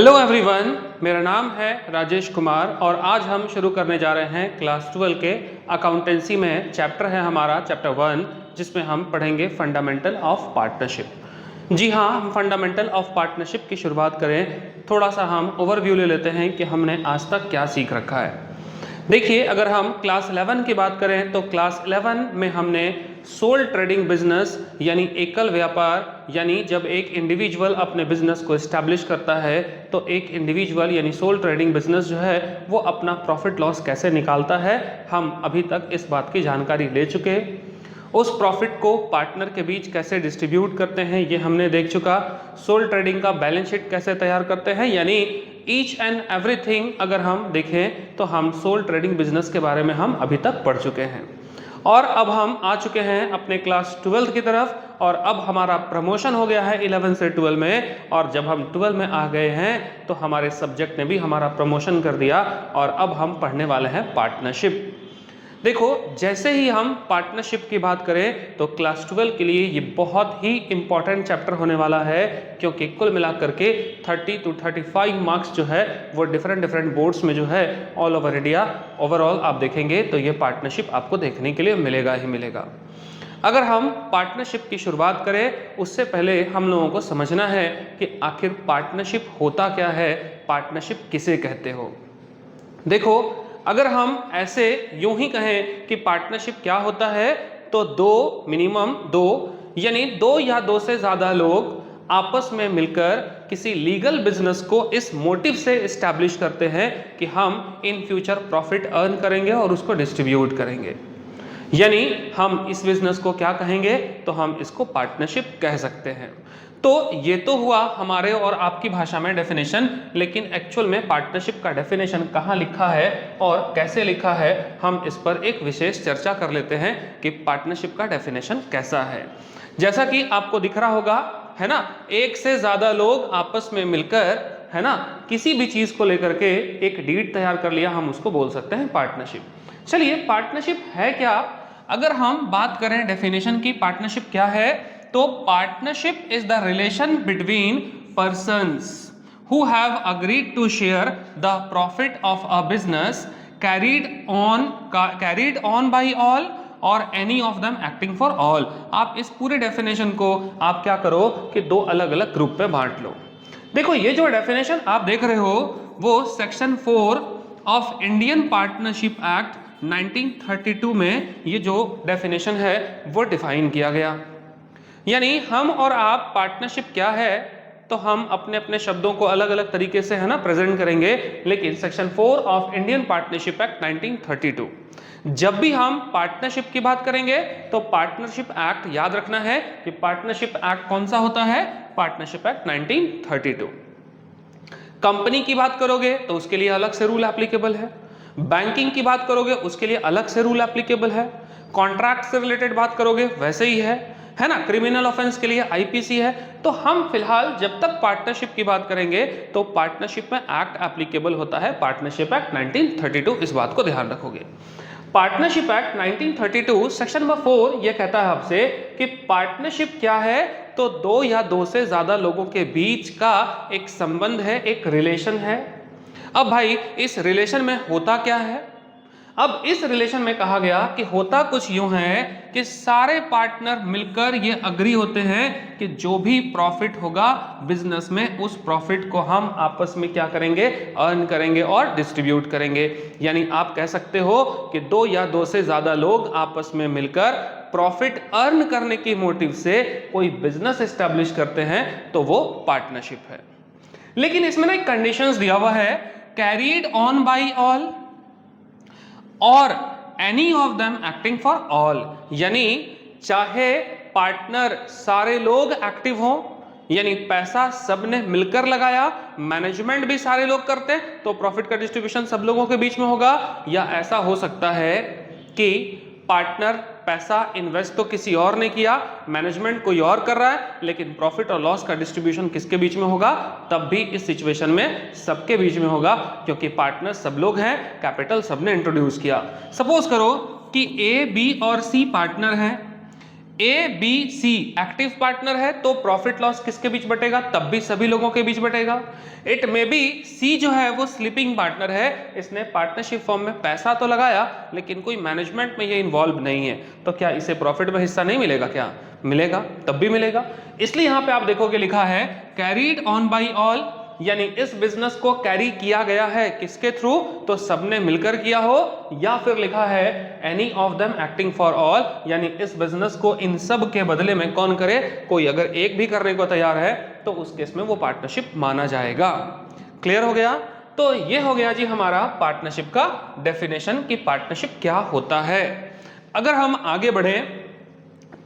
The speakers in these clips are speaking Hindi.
हेलो एवरीवन, मेरा नाम है राजेश कुमार और आज हम शुरू करने जा रहे हैं क्लास 12 के अकाउंटेंसी में चैप्टर है हमारा चैप्टर 1, जिसमें हम पढ़ेंगे फंडामेंटल ऑफ पार्टनरशिप। जी हाँ, हम फंडामेंटल ऑफ पार्टनरशिप की शुरुआत करें, थोड़ा सा हम ओवरव्यू ले लेते हैं कि हमने आज तक क्या सीख रखा है। देखिए, अगर हम क्लास 11 की बात करें तो क्लास 11 में हमने सोल ट्रेडिंग बिजनेस यानी एकल व्यापार, यानी जब एक इंडिविजुअल अपने बिजनेस को एस्टैब्लिश करता है तो एक इंडिविजुअल यानी सोल ट्रेडिंग बिजनेस जो है वो अपना प्रॉफिट लॉस कैसे निकालता है, हम अभी तक इस बात की जानकारी ले चुके। उस प्रॉफिट को पार्टनर के बीच कैसे डिस्ट्रीब्यूट करते हैं ये हमने देख चुका। सोल ट्रेडिंग का बैलेंस शीट कैसे तैयार करते हैं, यानी ईच एंड एवरीथिंग अगर हम देखें तो हम सोल ट्रेडिंग बिजनेस के बारे में हम अभी तक पढ़ चुके हैं। और अब हम आ चुके हैं अपने क्लास 12 की तरफ, और अब हमारा प्रमोशन हो गया है 11 से 12 में, और जब हम 12 में आ गए हैं तो हमारे सब्जेक्ट ने भी हमारा प्रमोशन कर दिया और अब हम पढ़ने वाले हैं पार्टनरशिप। देखो, जैसे ही हम पार्टनरशिप की बात करें तो क्लास 12 के लिए ये बहुत ही इंपॉर्टेंट चैप्टर होने वाला है, क्योंकि कुल मिलाकर के 30 to 35 मार्क्स जो है वो डिफरेंट बोर्ड्स में जो है ऑल ओवर इंडिया ओवरऑल आप देखेंगे तो ये पार्टनरशिप आपको देखने के लिए मिलेगा ही मिलेगा। अगर हम पार्टनरशिप की शुरुआत करें उससे पहले हम लोगों को समझना है कि आखिर पार्टनरशिप होता क्या है, पार्टनरशिप किसे कहते हो। देखो, अगर हम ऐसे यूं ही कहें कि पार्टनरशिप क्या होता है तो मिनिमम दो यानी दो या दो से ज्यादा लोग आपस में मिलकर किसी लीगल बिजनेस को इस मोटिव से एस्टैब्लिश करते हैं कि हम इन फ्यूचर प्रॉफिट अर्न करेंगे और उसको डिस्ट्रीब्यूट करेंगे, यानी हम इस बिजनेस को क्या कहेंगे तो हम इसको पार्टनरशिप कह सकते हैं। तो ये तो हुआ हमारे और आपकी भाषा में डेफिनेशन, लेकिन एक्चुअल में पार्टनरशिप का डेफिनेशन कहाँ लिखा है और कैसे लिखा है, हम इस पर एक विशेष चर्चा कर लेते हैं कि पार्टनरशिप का डेफिनेशन कैसा है। जैसा कि आपको दिख रहा होगा, है ना, एक से ज्यादा लोग आपस में मिलकर, है ना, किसी भी चीज को लेकर के एक डीड तैयार कर लिया, हम उसको बोल सकते हैं पार्टनरशिप। चलिए, पार्टनरशिप है क्या? अगर हम बात करें डेफिनेशन की पार्टनरशिप क्या है, तो partnership is the relation between persons who have agreed to share the profit of a business carried on by all or any of them acting for all. आप इस पूरे डेफिनेशन को आप क्या करो कि दो अलग अलग ग्रुप पे बांट लो। देखो, ये जो डेफिनेशन आप देख रहे हो वो section 4 of Indian partnership act 1932 में ये जो डेफिनेशन है वो डिफाइन किया गया। यानी हम और आप पार्टनरशिप क्या है तो हम अपने अपने शब्दों को अलग अलग तरीके से, है ना, प्रेजेंट करेंगे, लेकिन section 4 of Indian partnership act 1932, जब भी हम पार्टनरशिप की बात करेंगे तो पार्टनरशिप एक्ट याद रखना है कि पार्टनरशिप एक्ट कौन सा होता है, पार्टनरशिप एक्ट 1932। कंपनी की बात करोगे तो उसके लिए अलग से रूल एप्लीकेबल है, बैंकिंग की बात करोगे उसके लिए अलग से रूल एप्लीकेबल है, कॉन्ट्रैक्ट से रिलेटेड बात करोगे वैसे ही है ना, क्रिमिनल ऑफेंस के लिए आईपीसी है। तो हम फिलहाल जब तक पार्टनरशिप की बात करेंगे तो पार्टनरशिप में एक्ट एप्लीकेबल होता है पार्टनरशिप एक्ट 1932, इस बात को ध्यान रखोगे। पार्टनरशिप एक्ट 1932 सेक्शन नंबर 4 यह कहता है आपसे कि पार्टनरशिप क्या है, तो दो या दो से ज्यादा लोगों के बीच का एक संबंध है, एक रिलेशन है। अब भाई, इस रिलेशन में होता क्या है? अब इस रिलेशन में कहा गया कि होता कुछ यूं है कि सारे पार्टनर मिलकर ये अग्री होते हैं कि जो भी प्रॉफिट होगा बिजनेस में उस प्रॉफिट को हम आपस में क्या करेंगे, अर्न करेंगे और डिस्ट्रीब्यूट करेंगे। यानी आप कह सकते हो कि दो या दो से ज्यादा लोग आपस में मिलकर प्रॉफिट अर्न करने की मोटिव से कोई बिजनेस एस्टैब्लिश करते हैं तो वो पार्टनरशिप है। लेकिन इसमें ना एक कंडीशंस दिया हुआ है, carried on by all or any of them acting for all, यानी चाहे पार्टनर सारे लोग एक्टिव हों, यानी पैसा सबने मिलकर लगाया, मैनेजमेंट भी सारे लोग करते हैं तो प्रॉफिट का डिस्ट्रीब्यूशन सब लोगों के बीच में होगा, या ऐसा हो सकता है कि पार्टनर पैसा इन्वेस्ट तो किसी और ने किया, मैनेजमेंट कोई और कर रहा है, लेकिन प्रॉफिट और लॉस का डिस्ट्रीब्यूशन किसके बीच में होगा, तब भी इस सिचुएशन में सबके बीच में होगा, क्योंकि पार्टनर सब लोग हैं, कैपिटल सबने इंट्रोड्यूस किया। सपोज करो कि ए, बी और सी पार्टनर हैं। A B C active partner है तो प्रॉफिट लॉस किसके बीच बटेगा, तब भी सभी लोगों के बीच बटेगा। इट मे बी सी जो है वो स्लीपिंग पार्टनर है, इसने पार्टनरशिप फॉर्म में पैसा तो लगाया लेकिन कोई मैनेजमेंट में ये इन्वॉल्व नहीं है, तो क्या इसे प्रॉफिट में हिस्सा नहीं मिलेगा, क्या मिलेगा, तब भी मिलेगा। इसलिए यहां पे आप देखोगे लिखा है कैरीड ऑन बाई ऑल, यानी इस बिजनेस को कैरी किया गया है किसके थ्रू, तो सबने मिलकर किया हो, या फिर लिखा है any of them acting for all, यानी इस बिजनेस को इन सब के बदले में कौन करे, कोई अगर एक भी करने को तैयार है तो उस केस में वो पार्टनरशिप माना जाएगा। क्लियर हो गया। तो ये हो गया जी हमारा पार्टनरशिप का डेफिनेशन कि पार्टनरशिप क्या होता है। अगर हम आगे बढ़े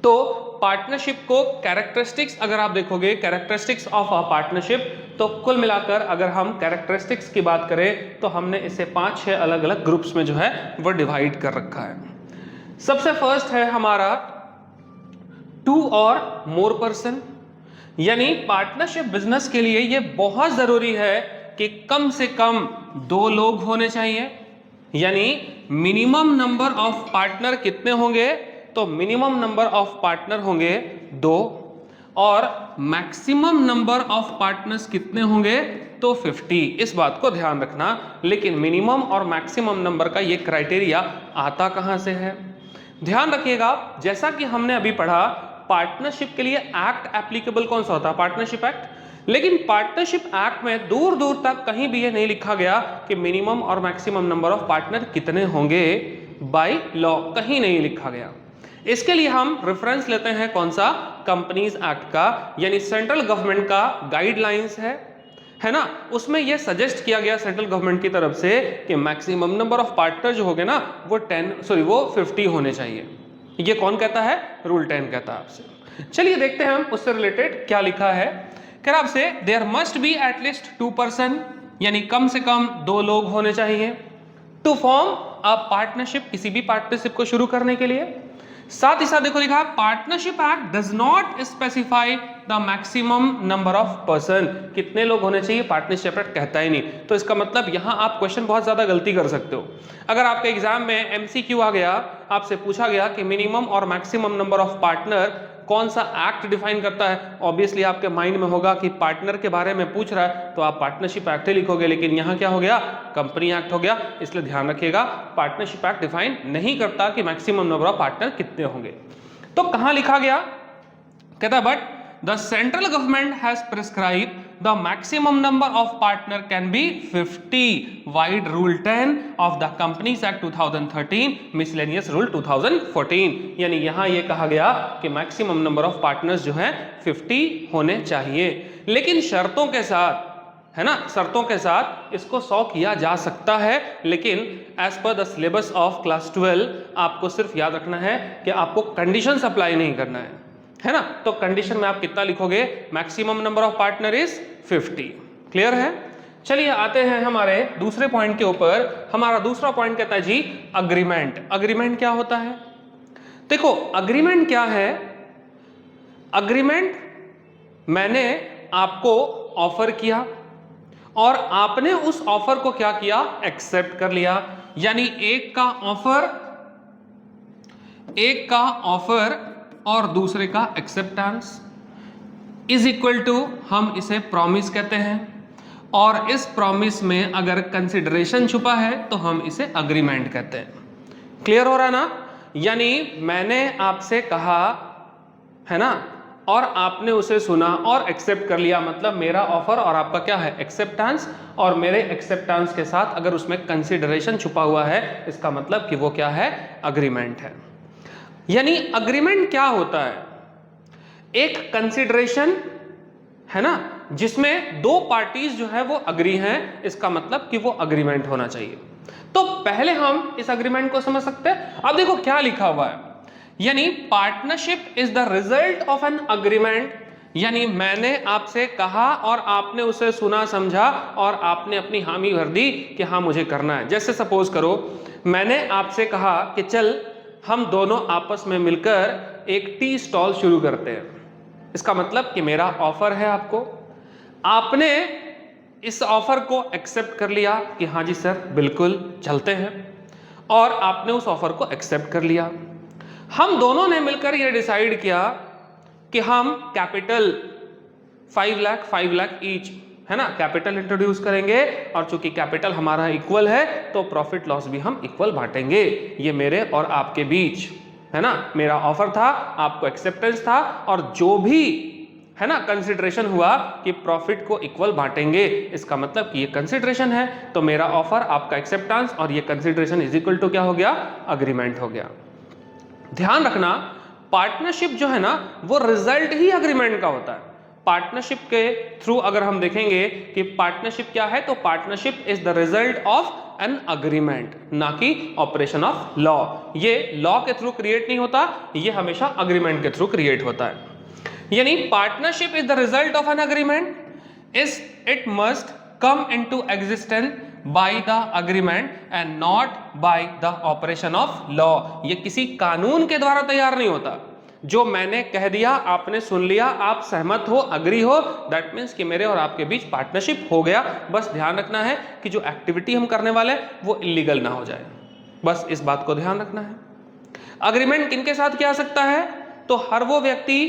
तो पार्टनरशिप को कैरेक्टरिस्टिक्स अगर आप देखोगे, कैरेक्टरिस्टिक्स ऑफ अ पार्टनरशिप, तो कुल मिलाकर अगर हम कैरेक्टरिस्टिक्स की बात करें तो हमने इसे 5-6 अलग अलग ग्रुप्स में जो है वो डिवाइड कर रखा है। सबसे फर्स्ट है हमारा 2 और मोर पर्सन, यानी पार्टनरशिप बिजनेस के लिए ये बहुत जरूरी है कि कम से कम 2 लोग होने चाहिए, यानी मिनिमम नंबर ऑफ पार्टनर कितने होंगे, तो मिनिमम नंबर ऑफ पार्टनर होंगे 2 और मैक्सिमम नंबर ऑफ पार्टनर्स कितने होंगे, तो 50। इस बात को ध्यान रखना। लेकिन मिनिमम और मैक्सिमम नंबर का ये क्राइटेरिया आता कहां से है, ध्यान रखिएगा। जैसा कि हमने अभी पढ़ा पार्टनरशिप के लिए एक्ट एप्लीकेबल कौन सा होता है, पार्टनरशिप एक्ट, लेकिन पार्टनरशिप एक्ट में दूर दूर तक कहीं भी ये नहीं लिखा गया कि मिनिमम और मैक्सिमम नंबर ऑफ पार्टनर कितने होंगे, बाय लॉ कहीं नहीं लिखा गया। इसके लिए हम रेफरेंस लेते हैं कौन सा, कंपनीज एक्ट का, यानी सेंट्रल गवर्नमेंट का गाइडलाइंस है ना, उसमें यह सजेस्ट किया गया सेंट्रल गवर्नमेंट की तरफ से कि मैक्सिमम नंबर ऑफ पार्टनर जो होंगे ना वो 50 होने चाहिए। ये कौन कहता है, रूल 10 कहता है आपसे। चलिए देखते हैं हम उससे रिलेटेड क्या लिखा है। कह रहा आपसे there must be at least 2 person, यानी कम से कम 2 लोग होने चाहिए, टू फॉर्म अ पार्टनरशिप, किसी भी पार्टनरशिप को शुरू करने के लिए। साथ ही साथ देखो लिखा है partnership act does not specify the maximum number of person, कितने लोग होने चाहिए पार्टनरशिप एक्ट कहता ही नहीं। तो इसका मतलब यहां आप क्वेश्चन बहुत ज्यादा गलती कर सकते हो। अगर आपके एग्जाम में एमसीक्यू आ गया, आपसे पूछा गया कि मिनिमम और मैक्सिमम नंबर ऑफ पार्टनर कौन सा एक्ट डिफाइन करता है, ऑब्वियसली आपके माइंड में होगा कि पार्टनर के बारे में पूछ रहा है तो आप पार्टनरशिप एक्ट ही लिखोगे, लेकिन यहां क्या हो गया, कंपनी एक्ट हो गया। इसलिए ध्यान रखिएगा पार्टनरशिप एक्ट डिफाइन नहीं करता कि मैक्सिमम नंबर ऑफ पार्टनर कितने होंगे। तो कहां लिखा गया, कहता but the central government has prescribe the maximum number of partner can be 50 wide rule 10 of the Companies Act 2013 miscellaneous rule 2014, यानी यहां ये कहा गया कि मैक्सिमम नंबर ऑफ पार्टनर्स जो है 50 होने चाहिए, लेकिन शर्तों के साथ, है ना, शर्तों के साथ इसको 100 किया जा सकता है। लेकिन as per the syllabus of class 12 आपको सिर्फ याद रखना है कि आपको कंडीशंस अप्लाई नहीं करना है ना। तो कंडीशन में आप कितना लिखोगे, maximum number of partner is 50। Clear है। चलिए आते हैं हमारे दूसरे पॉइंट के ऊपर। हमारा दूसरा पॉइंट कहता है जी अग्रीमेंट। अग्रीमेंट क्या होता है, देखो अग्रीमेंट क्या है, अग्रीमेंट मैंने आपको ऑफर किया और आपने उस ऑफर को क्या किया, एक्सेप्ट कर लिया, यानी एक का ऑफर और दूसरे का एक्सेप्टेंस इज इक्वल टू, हम इसे प्रॉमिस कहते हैं, और इस प्रॉमिस में अगर कंसिडरेशन छुपा है तो हम इसे अग्रीमेंट कहते हैं। क्लियर हो रहा ना, यानी मैंने आपसे कहा है ना, और आपने उसे सुना और एक्सेप्ट कर लिया, मतलब मेरा ऑफर और आपका क्या है, एक्सेप्टेंस, और मेरे एक्सेप्टेंस के साथ अगर उसमें कंसिडरेशन छुपा हुआ है इसका मतलब कि वो क्या है, अग्रीमेंट है। यानी अग्रीमेंट क्या होता है, एक कंसिडरेशन है ना जिसमें 2 पार्टीज जो है वो अग्री हैं, इसका मतलब कि वो अग्रीमेंट होना चाहिए। तो पहले हम इस अग्रीमेंट को समझ सकते हैं। अब देखो क्या लिखा हुआ है, यानी partnership is the result of an agreement, यानी मैंने आपसे कहा और आपने उसे सुना समझा और आपने अपनी हामी भर दी कि हाँ मुझे करना है। जैसे सपोज करो मैंने आपसे कहा कि चल हम दोनों आपस में मिलकर एक टी स्टॉल शुरू करते हैं, इसका मतलब कि मेरा ऑफर है आपको, आपने इस ऑफर को एक्सेप्ट कर लिया कि हाँ जी सर बिल्कुल चलते हैं, और आपने उस ऑफर को एक्सेप्ट कर लिया। हम दोनों ने मिलकर यह डिसाइड किया कि हम कैपिटल 5 लाख ईच, है ना, कैपिटल इंट्रोड्यूस करेंगे, और चूंकि कैपिटल हमारा इक्वल है तो प्रॉफिट लॉस भी हम इक्वल बांटेंगे। ये मेरे और आपके बीच, है ना, मेरा ऑफर था, आपको एक्सेप्टेंस था, और जो भी, है ना, कंसिडरेशन हुआ कि प्रॉफिट को इक्वल बांटेंगे, इसका मतलब कि ये कंसिडरेशन है, तो मेरा ऑफर, आपका एक्सेप्टेंस, और ये कंसिडरेशन इज इक्वल टू क्या हो गया, अग्रीमेंट हो गया। ध्यान रखना, पार्टनरशिप जो है ना वो रिजल्ट ही अग्रीमेंट का होता है। पार्टनरशिप के थ्रू अगर हम देखेंगे कि पार्टनरशिप क्या है, तो partnership is the result of an agreement, ना कि ऑपरेशन ऑफ लॉ। ये लॉ के थ्रू क्रिएट नहीं होता, ये हमेशा अग्रीमेंट के थ्रू क्रिएट होता है। यानी partnership is the result of an agreement, is it must come into existence by the agreement and not by the operation of law। ये किसी कानून के द्वारा तैयार नहीं होता। जो मैंने कह दिया, आपने सुन लिया, आप सहमत हो, अग्री हो, दैट मीन्स कि मेरे और आपके बीच पार्टनरशिप हो गया। बस ध्यान रखना है कि जो एक्टिविटी हम करने वाले वो इलीगल ना हो जाए, बस इस बात को ध्यान रखना है। अग्रीमेंट किनके साथ किया सकता है, तो हर वो व्यक्ति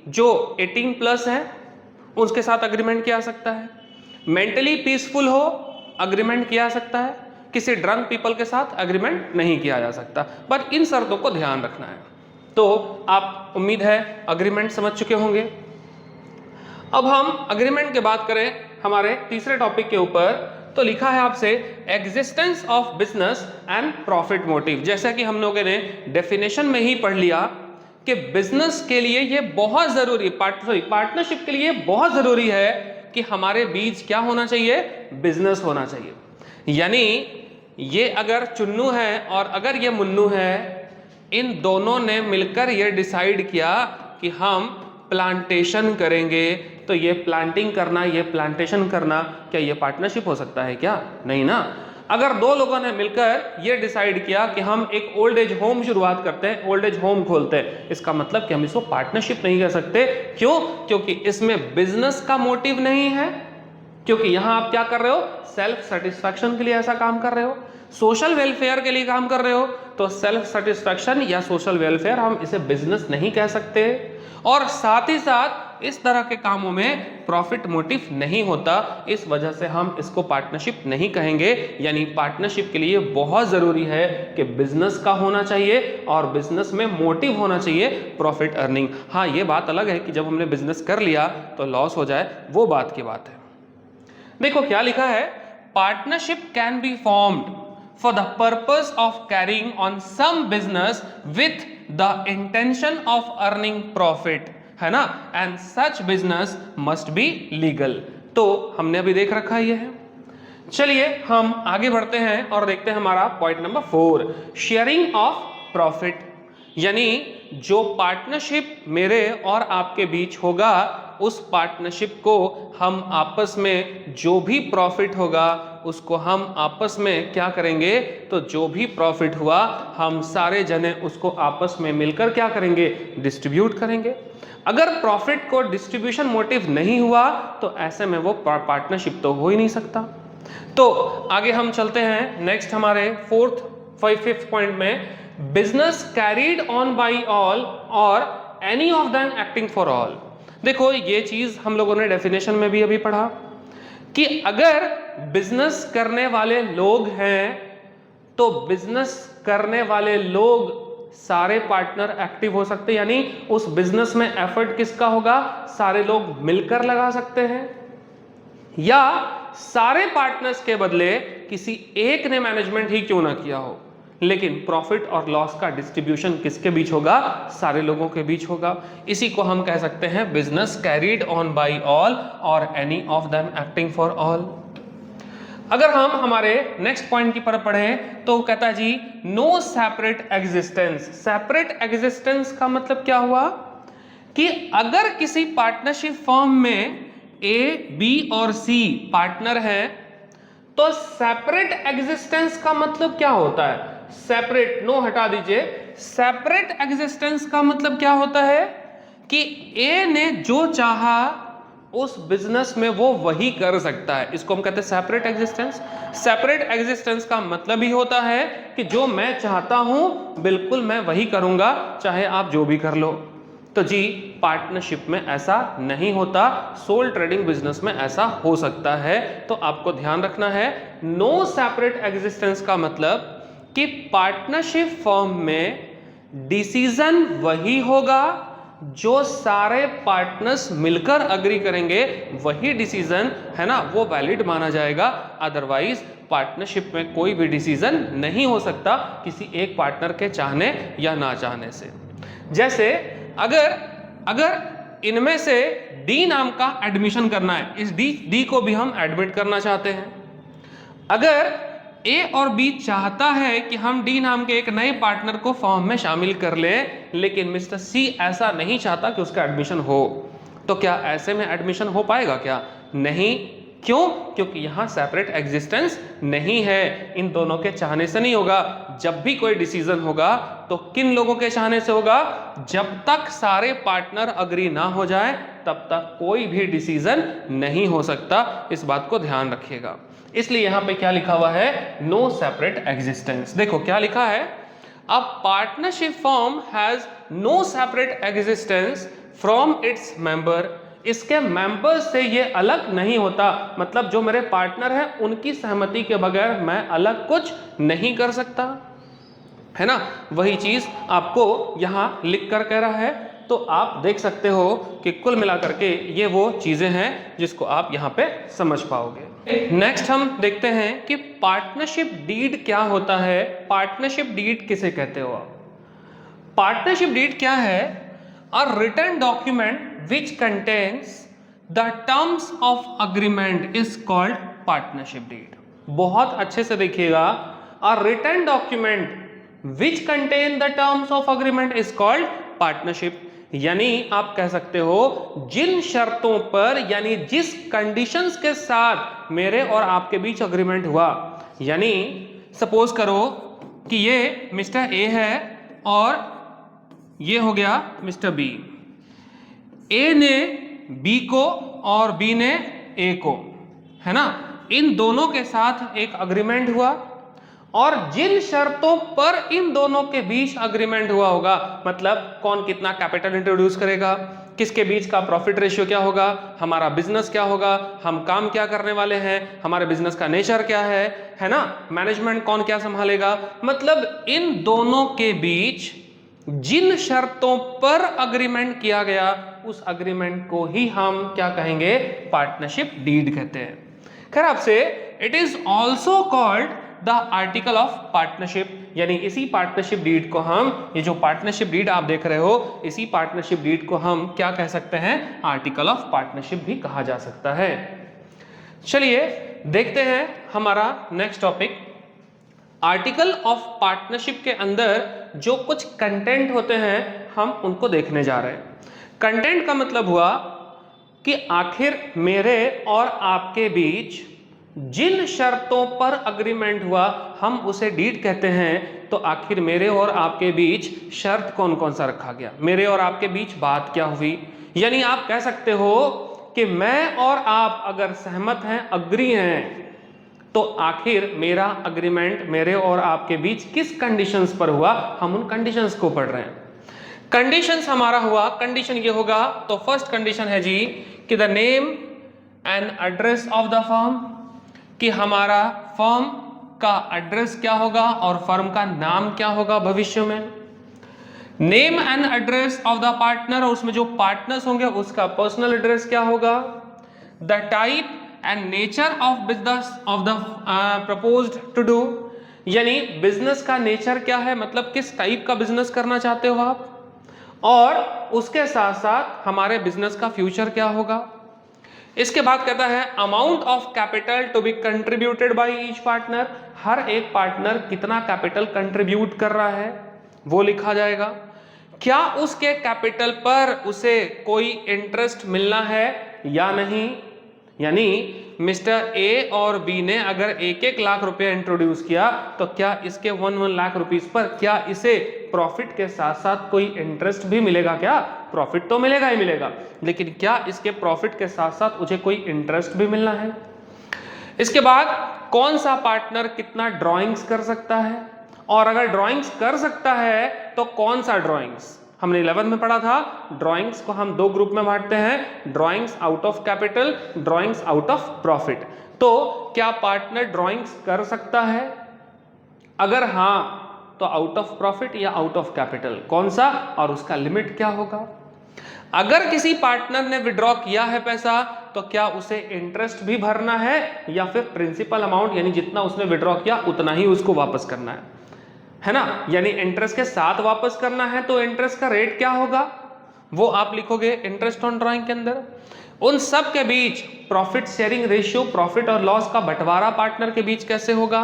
जो 18+ है उसके साथ अग्रीमेंट किया सकता है, मेंटली पीसफुल हो अग्रीमेंट किया सकता है, किसी ड्रंक पीपल के साथ अग्रीमेंट नहीं किया जा सकता। बट इन शर्तों को ध्यान रखना है। तो आप, उम्मीद है, अग्रीमेंट समझ चुके होंगे। अब हम अग्रीमेंट की बात करें हमारे तीसरे टॉपिक के ऊपर, तो लिखा है आपसे existence of business and profit motive. जैसा कि हम लोगों ने डेफिनेशन में ही पढ़ लिया कि बिजनेस के लिए ये बहुत जरूरी, पार्टनरशिप के लिए बहुत जरूरी है कि हमारे बीच क्या होना चाहिए, बिजनेस होना चाहिए। यानी ये अगर चुन्नू है और अगर ये मुन्नू है, इन दोनों ने मिलकर ये डिसाइड किया कि हम प्लांटेशन करेंगे, तो ये प्लांटिंग करना, ये प्लांटेशन करना, क्या ये पार्टनरशिप हो सकता है क्या? नहीं ना। अगर दो लोगों ने मिलकर ये डिसाइड किया कि हम एक ओल्ड एज होम शुरुआत करते हैं, ओल्ड एज होम खोलते हैं, इसका मतलब कि हम इसको पार्टनरशिप नहीं कह सकते। क्यों? क्योंकि इसमें बिजनेस का मोटिव नहीं है, क्योंकि यहां आप क्या कर रहे हो, सेल्फ सेटिस्फैक्शन के लिए ऐसा काम कर रहे हो, सोशल वेलफेयर के लिए काम कर रहे हो। तो सेल्फ सेटिस्फैक्शन या सोशल वेलफेयर, हम इसे बिजनेस नहीं कह सकते। और साथ ही साथ इस तरह के कामों में प्रॉफिट मोटिव नहीं होता, इस वजह से हम इसको पार्टनरशिप नहीं कहेंगे। यानी पार्टनरशिप के लिए बहुत जरूरी है कि बिजनेस का होना चाहिए और बिजनेस में मोटिव होना चाहिए प्रॉफिट अर्निंग। हाँ, ये बात अलग है कि जब हमने बिजनेस कर लिया तो लॉस हो जाए, वो बात की बात है। देखो क्या लिखा है, partnership can be formed for the purpose of carrying on some business with the intention of earning profit, है ना, and such business must be legal। तो हमने अभी देख रखा ये है। चलिए हम आगे बढ़ते हैं और देखते हैं हमारा point number 4, sharing of profit. यानी जो पार्टनरशिप मेरे और आपके बीच होगा, उस पार्टनरशिप को हम आपस में जो भी प्रॉफिट होगा उसको हम आपस में क्या करेंगे, तो जो भी प्रॉफिट हुआ हम सारे जने उसको आपस में मिलकर क्या करेंगे, डिस्ट्रीब्यूट करेंगे। अगर प्रॉफिट को डिस्ट्रीब्यूशन मोटिव नहीं हुआ तो ऐसे में वो पार्टनरशिप तो हो ही नहीं सकता। तो आगे हम चलते हैं नेक्स्ट हमारे 5th पॉइंट में, business carried on by all or any of them acting for all. देखो ये चीज हम लोगों ने डेफिनेशन में भी अभी पढ़ा कि अगर बिजनेस करने वाले लोग हैं तो बिजनेस करने वाले लोग सारे पार्टनर एक्टिव हो सकते हैं। यानी उस बिजनेस में एफर्ट किसका होगा, सारे लोग मिलकर लगा सकते हैं, या सारे पार्टनर्स के बदले किसी एक ने मैनेजमेंट ही क्यों ना किया हो, लेकिन प्रॉफिट और लॉस का डिस्ट्रीब्यूशन किसके बीच होगा, सारे लोगों के बीच होगा। इसी को हम कह सकते हैं business carried on by all or any of them acting for all. अगर हम हमारे नेक्स्ट पॉइंट की तरफ पढ़ें तो कहता है जी, no separate existence. Separate existence का मतलब क्या हुआ कि अगर किसी पार्टनरशिप फर्म में ए, बी और सी पार्टनर हैं तो सेपरेट एग्जिस्टेंस का मतलब क्या होता है, सेपरेट, नो हटा दीजिए, सेपरेट एग्जिस्टेंस का मतलब क्या होता है कि ए ने जो चाहा उस बिजनेस में वो वही कर सकता है। इसको हम कहते हैं सेपरेट एग्जिस्टेंस। सेपरेट एग्जिस्टेंस का मतलब ही होता है कि जो मैं चाहता हूं बिल्कुल मैं वही करूंगा, चाहे आप जो भी कर लो। तो जी पार्टनरशिप में ऐसा नहीं होता, सोल ट्रेडिंग बिजनेस में ऐसा हो सकता है। तो आपको ध्यान रखना है, नो सेपरेट एग्जिस्टेंस का मतलब कि पार्टनरशिप फर्म में डिसीजन वही होगा जो सारे पार्टनर्स मिलकर अग्री करेंगे, वही डिसीजन है ना वो वैलिड माना जाएगा। अदरवाइज पार्टनरशिप में कोई भी डिसीजन नहीं हो सकता किसी एक पार्टनर के चाहने या ना चाहने से। जैसे अगर इनमें से डी नाम का एडमिशन करना है, इस डी को भी हम एडमिट करना चाहते हैं। अगर ए और बी चाहता है कि हम डी नाम के एक नए पार्टनर को फॉर्म में शामिल कर लें, लेकिन मिस्टर सी ऐसा नहीं चाहता कि उसका एडमिशन हो, तो क्या ऐसे में एडमिशन हो पाएगा क्या? नहीं। क्यों? क्योंकि यहां सेपरेट एग्जिस्टेंस नहीं है, इन दोनों के चाहने से नहीं होगा। जब भी कोई डिसीजन होगा तो किन लोगों के चाहने से होगा? जब तक सारे पार्टनर अग्री ना हो जाए तब तक कोई भी डिसीजन नहीं हो सकता। इस बात को ध्यान रखिएगा। इसलिए यहां पे क्या लिखा हुआ है? No separate existence. देखो क्या लिखा है, a partnership firm has no separate existence from its member. इसके मेंबर से ये अलग नहीं होता, मतलब जो मेरे पार्टनर हैं उनकी सहमति के बगैर मैं अलग कुछ नहीं कर सकता, है ना। वही चीज आपको यहां लिख कर कह रहा है। तो आप देख सकते हो कि कुल मिलाकर के ये वो चीजें हैं जिसको आप यहां पे समझ पाओगे। नेक्स्ट हम देखते हैं कि पार्टनरशिप डीड क्या होता है। पार्टनरशिप डीड किसे कहते हो आप? पार्टनरशिप डीड क्या है? A written document which contains the terms of agreement is called partnership deed। बहुत अच्छे से देखिएगा, a written document which contain the terms of agreement is called partnership। यानी आप कह सकते हो जिन शर्तों पर यानी जिस कंडीशंस के साथ मेरे और आपके बीच अग्रीमेंट हुआ, यानी सपोज करो कि ये मिस्टर ए है और ये हो गया मिस्टर बी। ए ने बी को और बी ने ए को, है ना, इन दोनों के साथ एक अग्रीमेंट हुआ और जिन शर्तों पर इन दोनों के बीच अग्रीमेंट हुआ होगा, मतलब कौन कितना कैपिटल इंट्रोड्यूस करेगा, किसके बीच का प्रॉफिट रेशियो क्या होगा, हमारा बिजनेस क्या होगा, हम काम क्या करने वाले हैं, हमारे बिजनेस का नेचर क्या है ना, मैनेजमेंट कौन क्या संभालेगा, मतलब इन दोनों के बीच जिन शर्तों पर अग्रीमेंट किया गया उस अग्रीमेंट को ही हम क्या कहेंगे? पार्टनरशिप डीड कहते हैं। खैर आपसे it is also called the article of partnership, यानी इसी पार्टनरशिप डीड को हम, ये जो पार्टनरशिप डीड आप देख रहे हो, इसी पार्टनरशिप डीड को हम क्या कह सकते हैं? आर्टिकल ऑफ पार्टनरशिप भी कहा जा सकता है। चलिए देखते हैं हमारा next topic. Article of partnership के अंदर जो कुछ कंटेंट होते हैं हम उनको देखने जा रहे हैं। कंटेंट का मतलब हुआ कि आखिर मेरे और आपके बीच जिन शर्तों पर अग्रीमेंट हुआ हम उसे डीड कहते हैं। तो आखिर मेरे और आपके बीच शर्त कौन कौन सा रखा गया, मेरे और आपके बीच बात क्या हुई, यानी आप कह सकते हो कि मैं और आप अगर सहमत हैं, अग्री हैं, तो आखिर मेरा अग्रीमेंट मेरे और आपके बीच किस कंडीशंस पर हुआ, हम उन कंडीशंस को पढ़ रहे हैं। कंडीशंस हमारा हुआ, कंडीशन ये होगा, तो फर्स्ट कंडीशन है जी कि the name and address of the firm, कि हमारा फर्म का एड्रेस क्या होगा और फर्म का नाम क्या होगा भविष्य में। Name and address of the partner, और उसमें जो पार्टनर्स होंगे उसका पर्सनल एड्रेस क्या होगा। The type and nature of business of the proposed to do, यानी बिजनेस का नेचर क्या है, मतलब किस टाइप का बिजनेस करना चाहते हो आप, और उसके साथ साथ हमारे बिजनेस का फ्यूचर क्या होगा। इसके बाद कहता है amount of capital to be contributed by each partner, हर एक पार्टनर कितना कैपिटल कंट्रीब्यूट कर रहा है वो लिखा जाएगा। क्या उसके कैपिटल पर उसे कोई इंटरेस्ट मिलना है या नहीं, यानी मिस्टर ए और बी ने अगर 1-1 लाख रुपए इंट्रोड्यूस किया तो क्या इसके 1-1 लाख रुपीस पर क्या इसे प्रॉफिट के साथ साथ कोई इंटरेस्ट भी मिलेगा क्या? प्रॉफिट तो मिलेगा ही मिलेगा, लेकिन क्या इसके प्रॉफिट के साथ साथ मुझे कोई इंटरेस्ट भी मिलना है? इसके बाद कौन सा पार्टनर कितना ड्राइंग्स कर सकता है, और अगर ड्राइंग्स कर सकता है तो कौन सा ड्राइंग्स? हमने 11 में पढ़ा था ड्राइंग्स को हम दो ग्रुप में बांटते हैं, drawings out of capital, drawings out of profit. तो क्या पार्टनर ड्राइंग्स कर सकता है? अगर हाँ तो आउट ऑफ प्रॉफिट या आउट ऑफ कैपिटल, कौन सा, और उसका लिमिट क्या होगा? अगर किसी पार्टनर ने विड्रॉ किया है पैसा तो क्या उसे इंटरेस्ट भी भरना है या फिर प्रिंसिपल अमाउंट यानी जितना उसने विड्रॉ किया उतना ही उसको वापस करना है ना? यानी इंटरेस्ट के साथ वापस करना है तो इंटरेस्ट का रेट क्या होगा वो आप लिखोगे इंटरेस्ट ऑन ड्राइंग के अंदर। उन सब के बीच प्रॉफिट शेयरिंग रेशियो, प्रॉफिट और लॉस का बंटवारा पार्टनर के बीच कैसे होगा?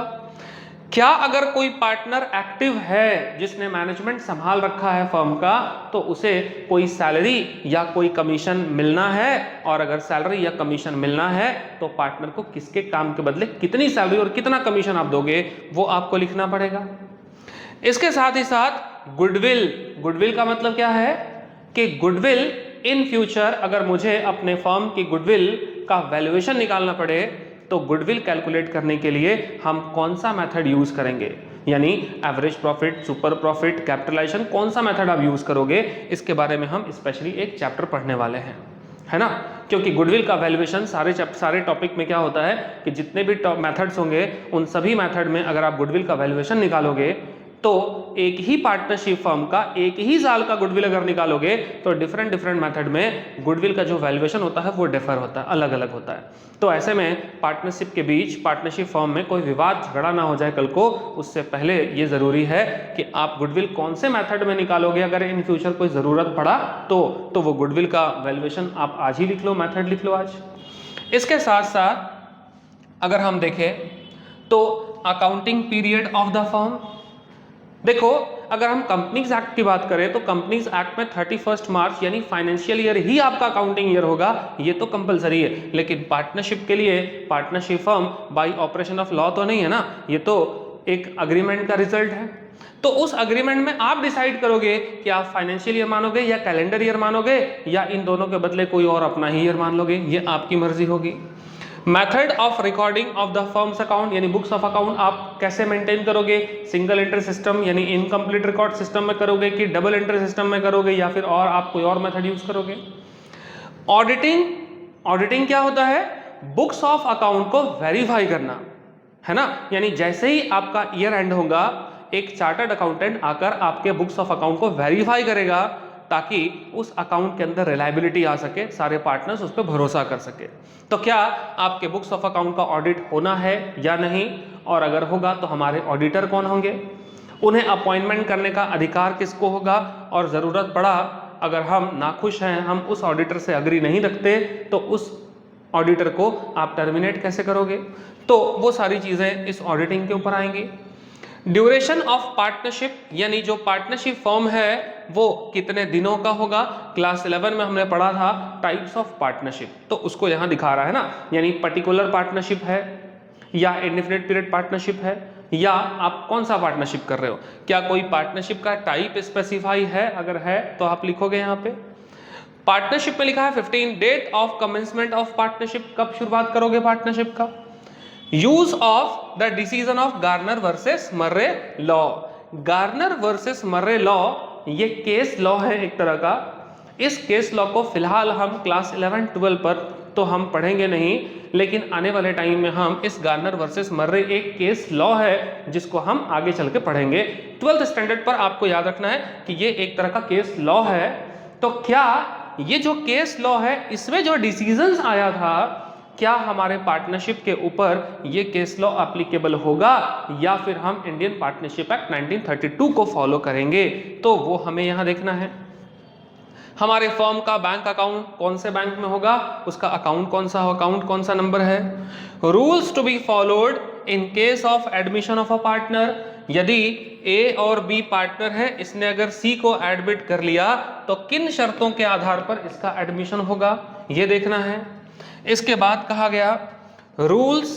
क्या अगर कोई पार्टनर एक्टिव है जिसने मैनेजमेंट संभाल रखा है फर्म का तो उसे कोई सैलरी या कोई कमीशन मिलना है, और अगर सैलरी या कमीशन मिलना है तो पार्टनर को किसके काम के बदले कितनी सैलरी और कितना कमीशन आप दोगे वो आपको लिखना पड़ेगा। इसके साथ ही साथ गुडविल, गुडविल का मतलब क्या है कि गुडविल इन फ्यूचर अगर मुझे अपने फर्म की गुडविल का वैल्यूएशन निकालना पड़े तो गुडविल कैलकुलेट करने के लिए हम कौन सा मेथड यूज करेंगे, यानी average profit, super profit, capitalization, कौन सा मेथड आप यूज करोगे, इसके बारे में हम स्पेशली एक चैप्टर पढ़ने वाले हैं, है ना? क्योंकि गुडविल का वैल्यूएशन सारे टॉपिक में क्या होता है कि जितने भी मेथड्स होंगे उन सभी मेथड में अगर आप गुडविल का वैल्यूएशन निकालोगे तो एक ही पार्टनरशिप फर्म का एक ही साल का गुडविल अगर निकालोगे तो डिफरेंट मेथड में गुडविल का जो वैल्यूएशन होता है वो डिफर होता है, अलग अलग होता है। तो ऐसे में पार्टनरशिप के बीच, पार्टनरशिप फर्म में कोई विवाद झगड़ा ना हो जाए कल को, उससे पहले ये जरूरी है कि आप गुडविल कौन से मेथड में निकालोगे, अगर इन फ्यूचर कोई जरूरत पड़ा तो वो गुडविल का वैल्यूएशन आप आज ही लिख लो, मेथड लिख लो आज। इसके साथ साथ अगर हम देखें तो accounting period of the firm, देखो अगर हम कंपनीज एक्ट की बात करें तो कंपनीज एक्ट में 31 मार्च यानी फाइनेंशियल ईयर ही आपका अकाउंटिंग ईयर होगा, ये तो कंपलसरी है। लेकिन पार्टनरशिप के लिए partnership firm bye operation of law तो नहीं है ना, ये तो एक अग्रीमेंट का रिजल्ट है। तो उस अग्रीमेंट में आप डिसाइड करोगे कि आप फाइनेंशियल ईयर मानोगे या कैलेंडर ईयर मानोगे या इन दोनों के बदले कोई और अपना ही ईयर मान लोगे, ये आपकी मर्जी होगी। Method of recording of the firms account यानी बुक्स ऑफ अकाउंट आप कैसे मेंटेन करोगे, सिंगल एंट्री सिस्टम यानी इनकम्प्लीट रिकॉर्ड सिस्टम में करोगे कि डबल एंट्री सिस्टम में करोगे या फिर और आप कोई और मेथड यूज करोगे। ऑडिटिंग, ऑडिटिंग क्या होता है? बुक्स ऑफ अकाउंट को वेरीफाई करना, है ना? यानी जैसे ही आपका ईयर एंड होगा एक चार्टर्ड अकाउंटेंट आकर आपके बुक्स ऑफ अकाउंट को वेरीफाई करेगा ताकि उस अकाउंट के अंदर रिलायबिलिटी आ सके, सारे पार्टनर्स उस पर भरोसा कर सके। तो क्या आपके बुक्स ऑफ अकाउंट का ऑडिट होना है या नहीं, और अगर होगा तो हमारे ऑडिटर कौन होंगे, उन्हें अपॉइंटमेंट करने का अधिकार किसको होगा, और ज़रूरत पड़ा अगर हम नाखुश हैं, हम उस ऑडिटर से अग्री नहीं रखते तो उस ऑडिटर को आप टर्मिनेट कैसे करोगे। तो वो सारी चीज़ें इस ऑडिटिंग के ऊपर आएंगी। ड्यूरेशन ऑफ पार्टनरशिप यानी जो पार्टनरशिप फॉर्म है वो कितने दिनों का होगा। क्लास 11 में हमने पढ़ा था टाइप्स ऑफ पार्टनरशिप, तो उसको यहाँ दिखा रहा है ना, यानी पर्टिकुलर पार्टनरशिप है या इंडेफिनिट पीरियड पार्टनरशिप है, या आप कौन सा पार्टनरशिप कर रहे हो, क्या कोई पार्टनरशिप का टाइप स्पेसिफाई है, अगर है तो आप लिखोगे यहाँ पे। पार्टनरशिप में लिखा है 15 date of commencement of partnership, कब शुरुआत करोगे पार्टनरशिप का। Use of the decision of Garner versus Murray law, Garner versus Murray law ये केस लॉ है एक तरह का। इस केस लॉ को फिलहाल हम क्लास 11-12 पर तो हम पढ़ेंगे नहीं, लेकिन आने वाले टाइम में हम इस गार्नर वर्सेस मर्रे एक केस लॉ है जिसको हम आगे चल के पढ़ेंगे। 12th स्टैंडर्ड पर आपको याद रखना है कि ये एक तरह का केस लॉ है। तो क्या ये जो केस लॉ है इसमें जो डिसीजंस आया था, क्या हमारे पार्टनरशिप के ऊपर ये केस लॉ एप्लीकेबल होगा या फिर हम इंडियन पार्टनरशिप एक्ट 1932 को फॉलो करेंगे, तो वो हमें यहाँ देखना है। हमारे फर्म का बैंक अकाउंट कौन से बैंक में होगा, उसका अकाउंट कौन सा हो, अकाउंट कौन सा नंबर है। Rules to be followed in case of admission of a partner, यदि ए और बी पार्टनर है, इसने अगर सी को एडमिट कर लिया तो किन शर्तों के आधार पर इसका एडमिशन होगा, ये देखना है। इसके बाद कहा गया rules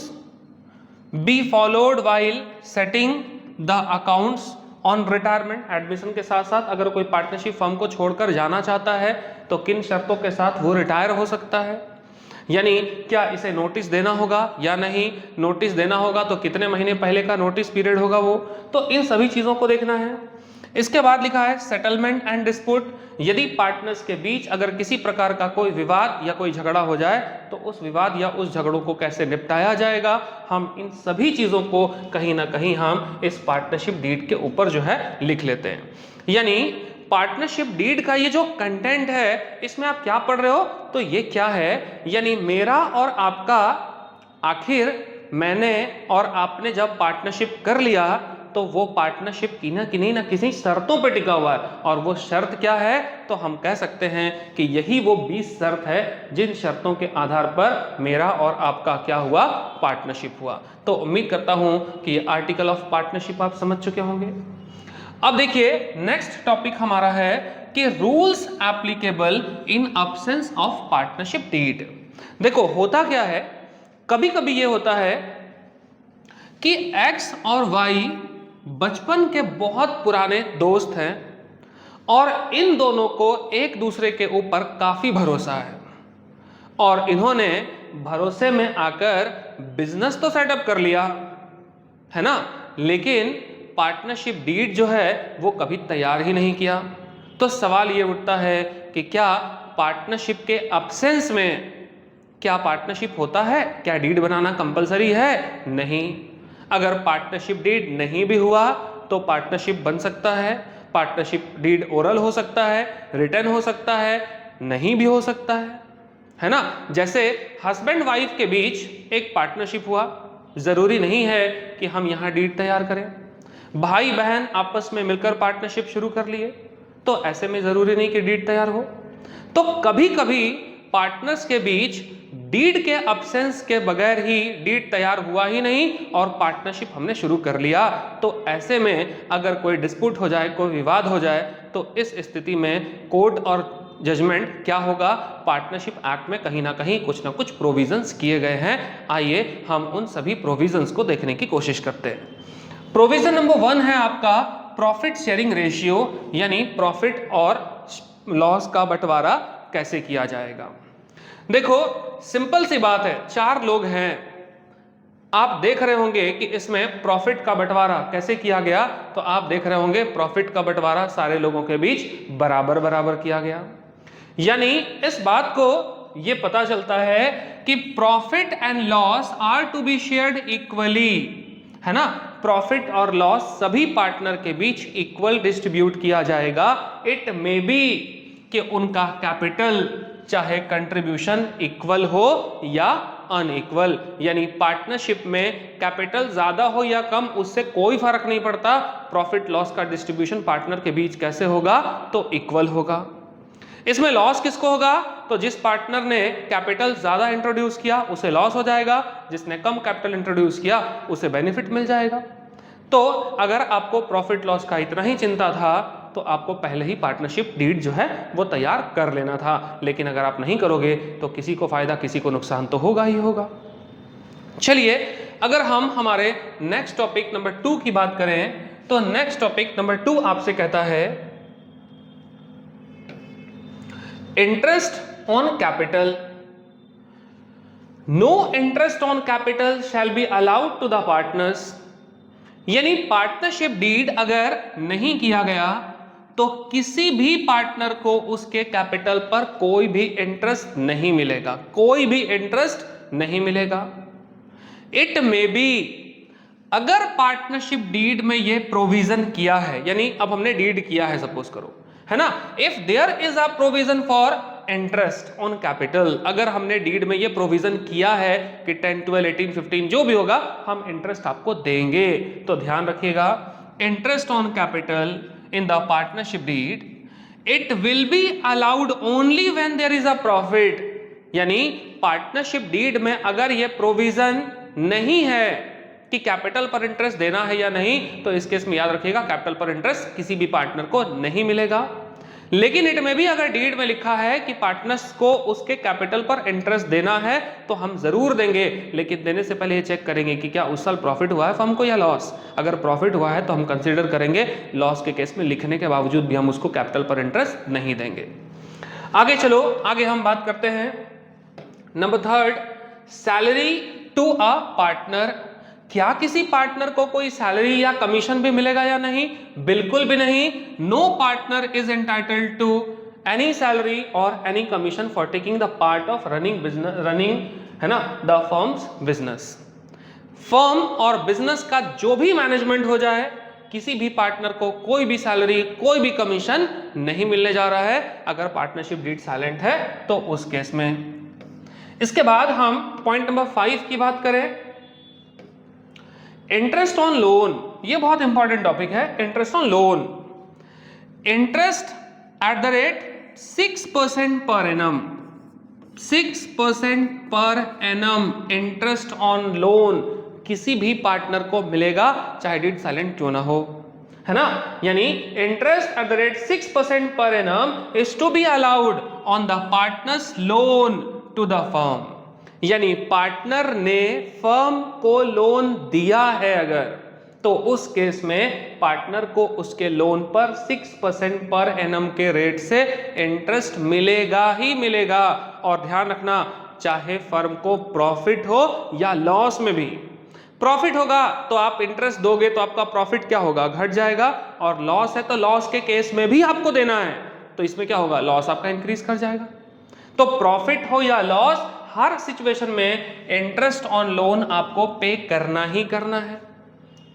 be followed while setting the accounts on retirement, admission के साथ साथ अगर कोई पार्टनरशिप फर्म को छोड़कर जाना चाहता है तो किन शर्तों के साथ वो रिटायर हो सकता है, यानी क्या इसे नोटिस देना होगा या नहीं, नोटिस देना होगा तो कितने महीने पहले का नोटिस पीरियड होगा वो, तो इन सभी चीज़ों को देखना है। इसके बाद लिखा है सेटलमेंट एंड डिस्प्यूट, यदि पार्टनर्स के बीच अगर किसी प्रकार का कोई विवाद या कोई झगड़ा हो जाए तो उस विवाद या उस झगड़ों को कैसे निपटाया जाएगा, हम इन सभी चीज़ों को कहीं ना कहीं हम इस पार्टनरशिप डीड के ऊपर जो है लिख लेते हैं। यानी पार्टनरशिप डीड का ये जो कंटेंट है इसमें आप क्या पढ़ रहे हो, तो ये क्या है, यानी मेरा और आपका, आखिर मैंने और आपने जब पार्टनरशिप कर लिया तो वो पार्टनरशिप किन्हीं ना किसी शर्तों पर टिका हुआ है, और वो शर्त क्या है, तो हम कह सकते हैं कि यही वो 20 शर्त है जिन शर्तों के आधार पर मेरा और आपका क्या हुआ, पार्टनरशिप हुआ। तो उम्मीद करता हूं कि ये आर्टिकल ऑफ पार्टनरशिप आप समझ चुके होंगे। अब देखिए नेक्स्ट टॉपिक हमारा है कि rules applicable in absence of partnership deed. देखो होता क्या है, कभी कभी ये होता है कि एक्स और वाई बचपन के बहुत पुराने दोस्त हैं और इन दोनों को एक दूसरे के ऊपर काफी भरोसा है और इन्होंने भरोसे में आकर बिजनेस तो सेटअप कर लिया है ना, लेकिन पार्टनरशिप डीड जो है वो कभी तैयार ही नहीं किया। तो सवाल ये उठता है कि क्या पार्टनरशिप के अब्सेंस में क्या पार्टनरशिप होता है, क्या डीड बनाना कंपलसरी है? नहीं। अगर पार्टनरशिप डीड नहीं भी हुआ तो पार्टनरशिप बन सकता है। पार्टनरशिप डीड ओरल हो सकता है, रिटन हो सकता है, नहीं भी हो सकता है ना। जैसे हस्बैंड वाइफ के बीच एक पार्टनरशिप हुआ, जरूरी नहीं है कि हम यहां डीड तैयार करें। भाई बहन आपस में मिलकर पार्टनरशिप शुरू कर लिए तो ऐसे में जरूरी नहीं कि डीड तैयार हो। तो कभी कभी पार्टनर्स के बीच डीड के अब्सेंस के बगैर ही डीड तैयार हुआ ही नहीं और पार्टनरशिप हमने शुरू कर लिया, तो ऐसे में अगर कोई डिस्प्यूट हो जाए, कोई विवाद हो जाए, तो इस स्थिति में कोर्ट और जजमेंट क्या होगा, पार्टनरशिप एक्ट में कहीं ना कहीं कुछ ना कुछ प्रोविजंस किए गए हैं। आइए हम उन सभी प्रोविजंस को देखने की कोशिश करते हैं। प्रोविजन नंबर 1 है आपका प्रॉफिट शेयरिंग रेशियो, यानी प्रॉफिट और लॉस का बंटवारा कैसे किया जाएगा। देखो सिंपल सी बात है, 4 लोग हैं, आप देख रहे होंगे कि इसमें प्रॉफिट का बंटवारा कैसे किया गया, तो आप देख रहे होंगे प्रॉफिट का बंटवारा सारे लोगों के बीच बराबर बराबर किया गया। यानी इस बात को ये पता चलता है कि profit and loss are to be shared equally, है ना। प्रॉफिट और लॉस सभी पार्टनर के बीच इक्वल डिस्ट्रीब्यूट किया जाएगा। इट मे बी कि उनका कैपिटल चाहे कंट्रीब्यूशन इक्वल हो या अनइक्वल, यानी पार्टनरशिप में कैपिटल ज्यादा हो या कम उससे कोई फर्क नहीं पड़ता। प्रॉफिट लॉस का डिस्ट्रीब्यूशन पार्टनर के बीच कैसे होगा, तो इक्वल होगा। इसमें लॉस किसको होगा, तो जिस पार्टनर ने कैपिटल ज्यादा इंट्रोड्यूस किया उसे लॉस हो जाएगा, जिसने कम कैपिटल इंट्रोड्यूस किया उसे बेनिफिट मिल जाएगा। तो अगर आपको प्रॉफिट लॉस का इतना ही चिंता था तो आपको पहले ही पार्टनरशिप डीड जो है वो तैयार कर लेना था, लेकिन अगर आप नहीं करोगे तो किसी को फायदा किसी को नुकसान तो होगा ही होगा। चलिए अगर हम हमारे नेक्स्ट टॉपिक नंबर 2 की बात करें तो नेक्स्ट टॉपिक नंबर 2 आपसे कहता है interest on capital. No interest on capital shall be allowed to the partners, यानी पार्टनरशिप डीड अगर नहीं किया गया तो किसी भी पार्टनर को उसके कैपिटल पर कोई भी इंटरेस्ट नहीं मिलेगा, कोई भी इंटरेस्ट नहीं मिलेगा। इट मे बी, अगर पार्टनरशिप डीड में ये प्रोविजन किया है, यानी अब हमने डीड किया है सपोज करो, है ना, if there is a provision for interest on capital, अगर हमने डीड में ये प्रोविजन किया है कि 10, 12, 18, 15 जो भी होगा हम इंटरेस्ट आपको देंगे, तो ध्यान रखिएगा interest on capital in the partnership deed it will be allowed only when there is a profit, यानी पार्टनरशिप डीड में अगर ये प्रोविजन नहीं है कि कैपिटल पर इंटरेस्ट देना है या नहीं, तो इस केस में याद रखिएगा कैपिटल पर इंटरेस्ट किसी भी पार्टनर को नहीं मिलेगा। लेकिन इट में भी अगर डीड में लिखा है कि पार्टनर्स को उसके कैपिटल पर इंटरेस्ट देना है तो हम जरूर देंगे, लेकिन देने से पहले ये चेक करेंगे कि क्या उस साल प्रॉफिट हुआ है फर्म को या लॉस। अगर प्रॉफिट हुआ है तो हम कंसीडर करेंगे, लॉस के केस में लिखने के बावजूद भी हम उसको कैपिटल पर इंटरेस्ट नहीं देंगे। आगे चलो, आगे हम बात करते हैं number 3, salary to a partner. क्या किसी पार्टनर को कोई सैलरी या कमीशन भी मिलेगा या नहीं? बिल्कुल भी नहीं। No partner is entitled to any salary or any commission for taking the part of running business, running है ना, द फर्म्स बिजनेस। फर्म और बिजनेस का जो भी मैनेजमेंट हो जाए, किसी भी पार्टनर को कोई भी सैलरी, कोई भी कमीशन नहीं मिलने जा रहा है अगर पार्टनरशिप डीड साइलेंट है तो उस केस में। इसके बाद हम पॉइंट नंबर 5 की बात करें, इंटरेस्ट ऑन लोन। ये बहुत इंपॉर्टेंट टॉपिक है, interest on loan. Interest at the rate 6% per annum, 6% per annum interest on loan किसी भी पार्टनर को मिलेगा, चाहे डीड साइलेंट क्यों ना हो, है ना। यानी interest at the rate 6% per annum is to be allowed on the partners loan to the firm. यानी पार्टनर ने फर्म को लोन दिया है अगर, तो उस केस में पार्टनर को उसके लोन पर 6% पर एनम के रेट से इंटरेस्ट मिलेगा ही मिलेगा। और ध्यान रखना, चाहे फर्म को प्रॉफिट हो या लॉस में भी। प्रॉफिट होगा तो आप इंटरेस्ट दोगे तो आपका प्रॉफिट क्या होगा, घट जाएगा, और लॉस है तो लॉस के केस में भी आपको देना है, तो इसमें क्या होगा, लॉस आपका इंक्रीज कर जाएगा। तो प्रॉफिट हो या लॉस, हर सिचुएशन में इंटरेस्ट ऑन लोन आपको पे करना ही करना है।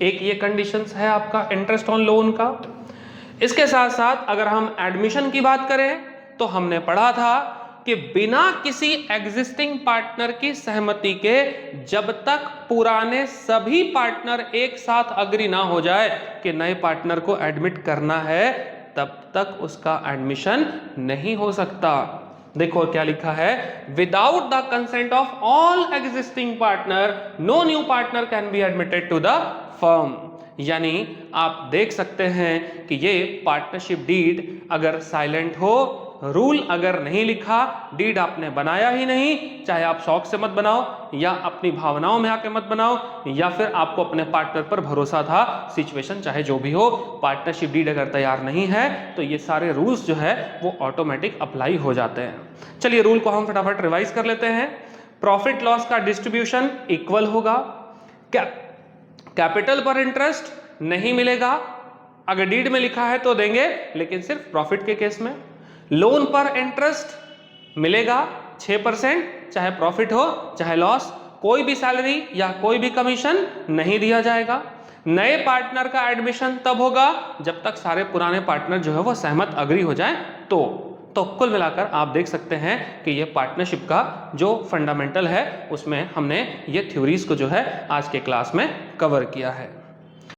एक ये कंडीशंस है आपका इंटरेस्ट ऑन लोन का। इसके साथ साथ अगर हम एडमिशन की बात करें तो हमने पढ़ा था कि बिना किसी एग्जिस्टिंग पार्टनर की सहमति के, जब तक पुराने सभी पार्टनर एक साथ अग्री ना हो जाए कि नए पार्टनर को एडमिट करना है, तब तक उसका एडमिशन नहीं हो सकता। देखो क्या लिखा है, without the consent of all existing partner no new partner can be admitted to the firm. यानी आप देख सकते हैं कि ये पार्टनरशिप डीड अगर साइलेंट हो, रूल अगर नहीं लिखा, डीड आपने बनाया ही नहीं, चाहे आप शौक से मत बनाओ या अपनी भावनाओं में आके मत बनाओ, या फिर आपको अपने पार्टनर पर भरोसा था, सिचुएशन चाहे जो भी हो, पार्टनरशिप डीड अगर तैयार नहीं है तो ये सारे रूल्स जो है वो ऑटोमेटिक अप्लाई हो जाते हैं। चलिए रूल को हम फटाफट रिवाइज कर लेते हैं। प्रॉफिट लॉस का डिस्ट्रीब्यूशन इक्वल होगा, कैपिटल पर इंटरेस्ट नहीं मिलेगा, अगर डीड में लिखा है तो देंगे, लेकिन सिर्फ प्रॉफिट के केस में। लोन पर इंटरेस्ट मिलेगा 6%, चाहे प्रॉफिट हो चाहे लॉस, कोई भी सैलरी या कोई भी कमीशन नहीं दिया जाएगा। नए पार्टनर का एडमिशन तब होगा जब तक सारे पुराने पार्टनर जो है वो सहमत अग्री हो जाए। तो कुल मिलाकर आप देख सकते हैं कि ये पार्टनरशिप का जो फंडामेंटल है उसमें हमने ये थ्योरीज को जो है आज के क्लास में कवर किया है।